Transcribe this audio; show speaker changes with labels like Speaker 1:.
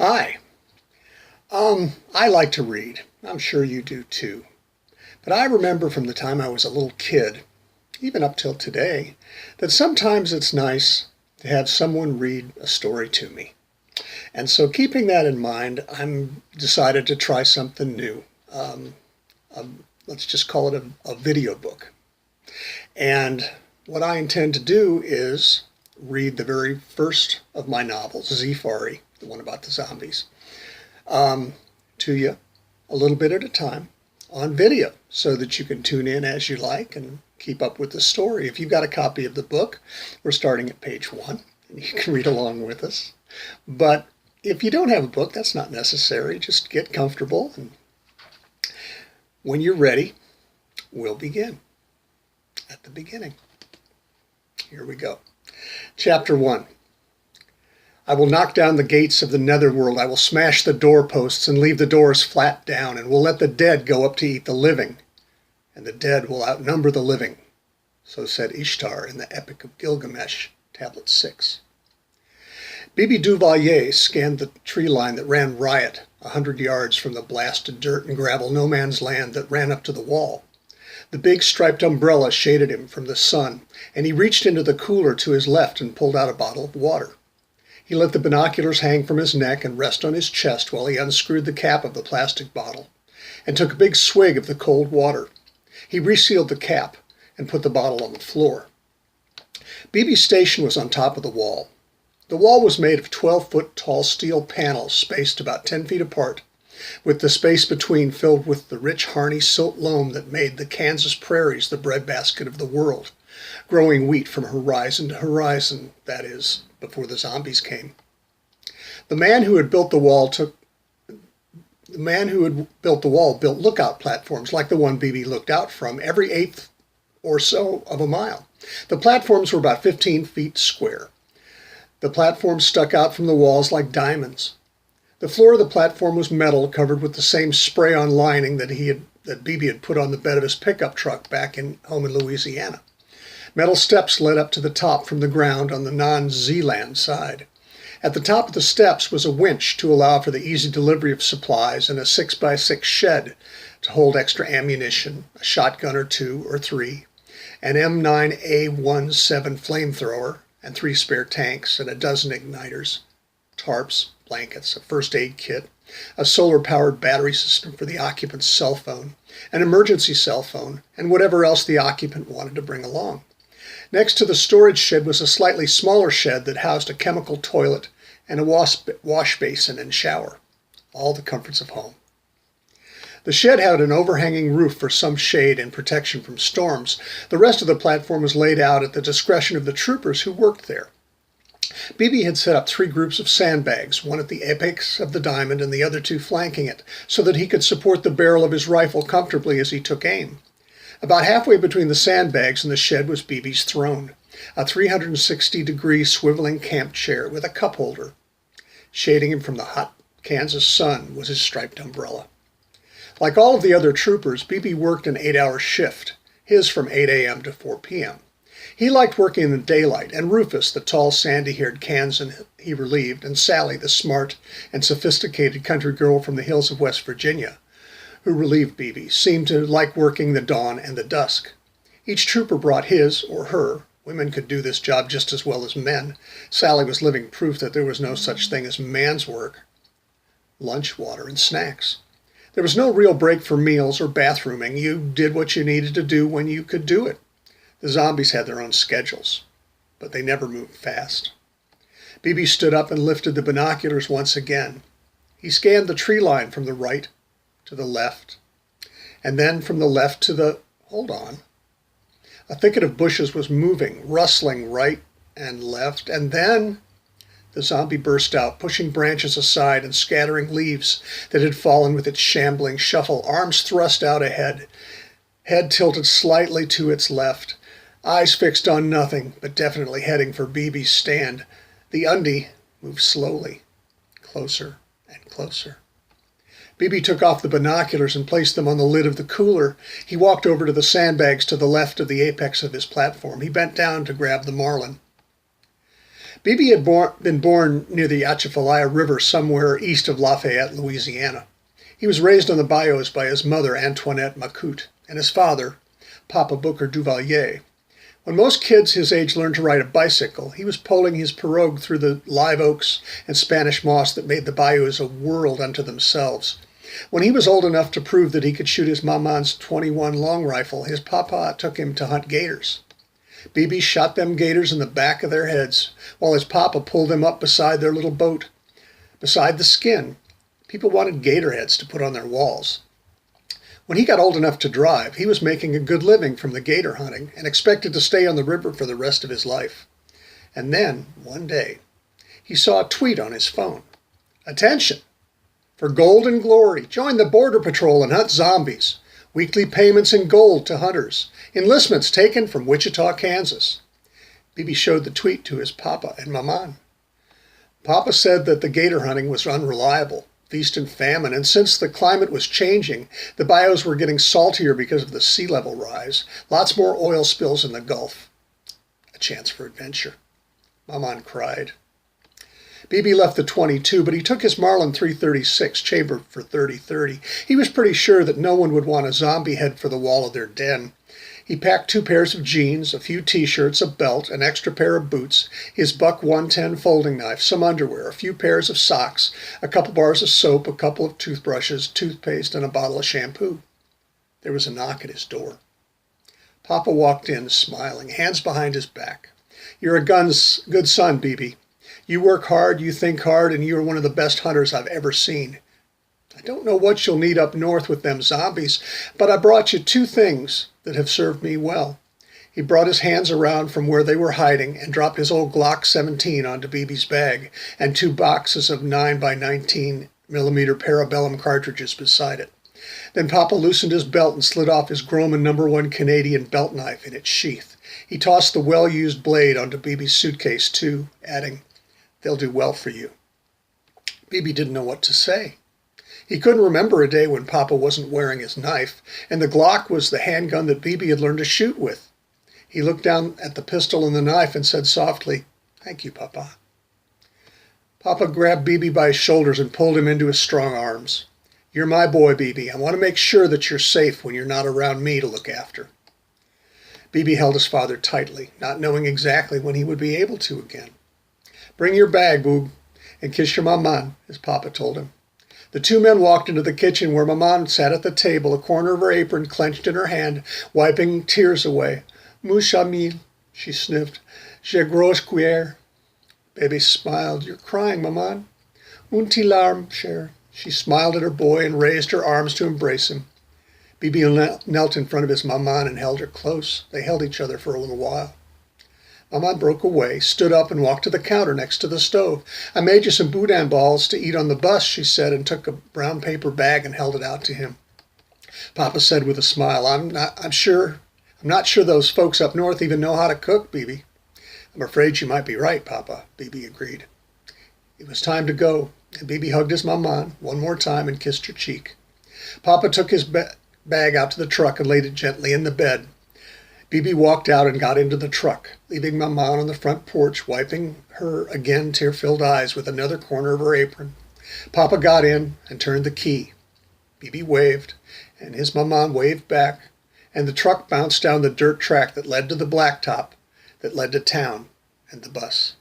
Speaker 1: Hi. I like to read. I'm sure you do too. But I remember from the time I was a little kid, even up till today, that sometimes it's nice to have someone read a story to me. And so keeping that in mind, I'm decided to try something new. Let's just call it a video book. And what I intend to do is read the very first of my novels, Zifari, the one about the zombies, to you a little bit at a time on video so that you can tune in as you like and keep up with the story. If you've got a copy of the book, we're starting at page 1 and you can read along with us. But if you don't have a book, that's not necessary. Just get comfortable, and when you're ready, we'll begin at the beginning. Here we go. Chapter 1. I will knock down the gates of the netherworld. I will smash the doorposts and leave the doors flat down, and will let the dead go up to eat the living, and the dead will outnumber the living. So said Ishtar in the Epic of Gilgamesh, Tablet 6. Bibi Duvalier scanned the tree line that ran riot 100 yards from the blasted dirt and gravel no man's land that ran up to the wall. The big striped umbrella shaded him from the sun, and he reached into the cooler to his left and pulled out a bottle of water. He let the binoculars hang from his neck and rest on his chest while he unscrewed the cap of the plastic bottle and took a big swig of the cold water. He resealed the cap and put the bottle on the floor. Bibi's station was on top of the wall. The wall was made of 12-foot tall steel panels spaced about 10 feet apart, with the space between filled with the rich Harney silt loam that made the Kansas prairies the breadbasket of the world, growing wheat from horizon to horizon, that is, before the zombies came. The man who had built the wall built lookout platforms like the one Bibi looked out from every eighth or so of a mile. The platforms were about 15 feet square. The platforms stuck out from the walls like diamonds. The floor of the platform was metal, covered with the same spray-on lining that Bibi had put on the bed of his pickup truck back home in Louisiana. Metal steps led up to the top from the ground on the non-Zealand side. At the top of the steps was a winch to allow for the easy delivery of supplies and a 6x6 shed to hold extra ammunition, a shotgun or 2 or 3, an M9A17 flamethrower, and 3 spare tanks and a dozen igniters, tarps, blankets, a first aid kit, a solar-powered battery system for the occupant's cell phone, an emergency cell phone, and whatever else the occupant wanted to bring along. Next to the storage shed was a slightly smaller shed that housed a chemical toilet and a wash basin and shower, all the comforts of home. The shed had an overhanging roof for some shade and protection from storms. The rest of the platform was laid out at the discretion of the troopers who worked there. Bibi had set up 3 groups of sandbags, one at the apex of the diamond and the other 2 flanking it, so that he could support the barrel of his rifle comfortably as he took aim. About halfway between the sandbags and the shed was Bibi's throne, a 360-degree swiveling camp chair with a cup holder. Shading him from the hot Kansas sun was his striped umbrella. Like all of the other troopers, Bibi worked an 8-hour shift, his from 8 a.m. to 4 p.m. He liked working in the daylight, and Rufus, the tall, sandy-haired Kansan he relieved, and Sally, the smart and sophisticated country girl from the hills of West Virginia, who relieved Bibi, seemed to like working the dawn and the dusk. Each trooper brought his, or her, women could do this job just as well as men. Sally was living proof that there was no such thing as man's work. Lunch, water, and snacks. There was no real break for meals or bathrooming. You did what you needed to do when you could do it. The zombies had their own schedules, but they never moved fast. Bibi stood up and lifted the binoculars once again. He scanned the tree line from the right to the left, and then from the left to the... Hold on. A thicket of bushes was moving, rustling right and left, and then the zombie burst out, pushing branches aside and scattering leaves that had fallen with its shambling shuffle, arms thrust out ahead, head tilted slightly to its left, eyes fixed on nothing, but definitely heading for Bibi's stand. The undie moved slowly, closer and closer. Bibi took off the binoculars and placed them on the lid of the cooler. He walked over to the sandbags to the left of the apex of his platform. He bent down to grab the marlin. Bibi had been born near the Atchafalaya River somewhere east of Lafayette, Louisiana. He was raised on the bayous by his mother, Antoinette Macoute, and his father, Papa Booker Duvalier. When most kids his age learned to ride a bicycle, he was poling his pirogue through the live oaks and Spanish moss that made the bayous a world unto themselves. When he was old enough to prove that he could shoot his maman's .21 long rifle, his papa took him to hunt gators. Bibi shot them gators in the back of their heads, while his papa pulled them up beside their little boat. Beside the skin, people wanted gator heads to put on their walls. When he got old enough to drive, he was making a good living from the gator hunting and expected to stay on the river for the rest of his life. And then, one day, he saw a tweet on his phone. Attention! For gold and glory, join the Border Patrol and hunt zombies. Weekly payments in gold to hunters. Enlistments taken from Wichita, Kansas. Bibi showed the tweet to his papa and maman. Papa said that the gator hunting was unreliable, feast and famine, and since the climate was changing, the bayous were getting saltier because of the sea level rise, lots more oil spills in the Gulf. A chance for adventure. Maman cried. Bibi left the .22, but he took his Marlin 336 chambered for .30-30. He was pretty sure that no one would want a zombie head for the wall of their den. He packed 2 pairs of jeans, a few t-shirts, a belt, an extra pair of boots, his Buck 110 folding knife, some underwear, a few pairs of socks, a couple bars of soap, a couple of toothbrushes, toothpaste, and a bottle of shampoo. There was a knock at his door. Papa walked in, smiling, hands behind his back. You're a good son, Bibi. You work hard, you think hard, and you are one of the best hunters I've ever seen. I don't know what you'll need up north with them zombies, but I brought you 2 things that have served me well. He brought his hands around from where they were hiding and dropped his old Glock 17 onto Bibi's bag and 2 boxes of 9x19 millimeter parabellum cartridges beside it. Then Papa loosened his belt and slid off his Grohmann No. 1 Canadian belt knife in its sheath. He tossed the well-used blade onto Bibi's suitcase too, adding, "They'll do well for you." Bibi didn't know what to say. He couldn't remember a day when Papa wasn't wearing his knife, and the Glock was the handgun that Bibi had learned to shoot with. He looked down at the pistol and the knife and said softly, "Thank you, Papa." Papa grabbed Bibi by his shoulders and pulled him into his strong arms. "You're my boy, Bibi. I want to make sure that you're safe when you're not around me to look after." Bibi held his father tightly, not knowing exactly when he would be able to again. "Bring your bag, Boog, and kiss your maman," his papa told him. The 2 men walked into the kitchen where maman sat at the table, a corner of her apron clenched in her hand, wiping tears away. "Mouche Amil," she sniffed. "J'ai gros cuillère." Baby smiled. "You're crying, maman." "Un petit larme, cher." She smiled at her boy and raised her arms to embrace him. Bibi knelt in front of his maman and held her close. They held each other for a little while. Maman broke away, stood up, and walked to the counter next to the stove. "I made you some boudin balls to eat on the bus," she said, and took a brown paper bag and held it out to him. Papa said with a smile, I'm not sure those folks up north even know how to cook, Bibi." "I'm afraid you might be right, Papa," Bibi agreed. It was time to go, and Bibi hugged his maman one more time and kissed her cheek. Papa took his bag out to the truck and laid it gently in the bed. Bibi walked out and got into the truck, leaving maman on the front porch, wiping her again tear-filled eyes with another corner of her apron. Papa got in and turned the key. Bibi waved, and his maman waved back, and the truck bounced down the dirt track that led to the blacktop that led to town and the bus.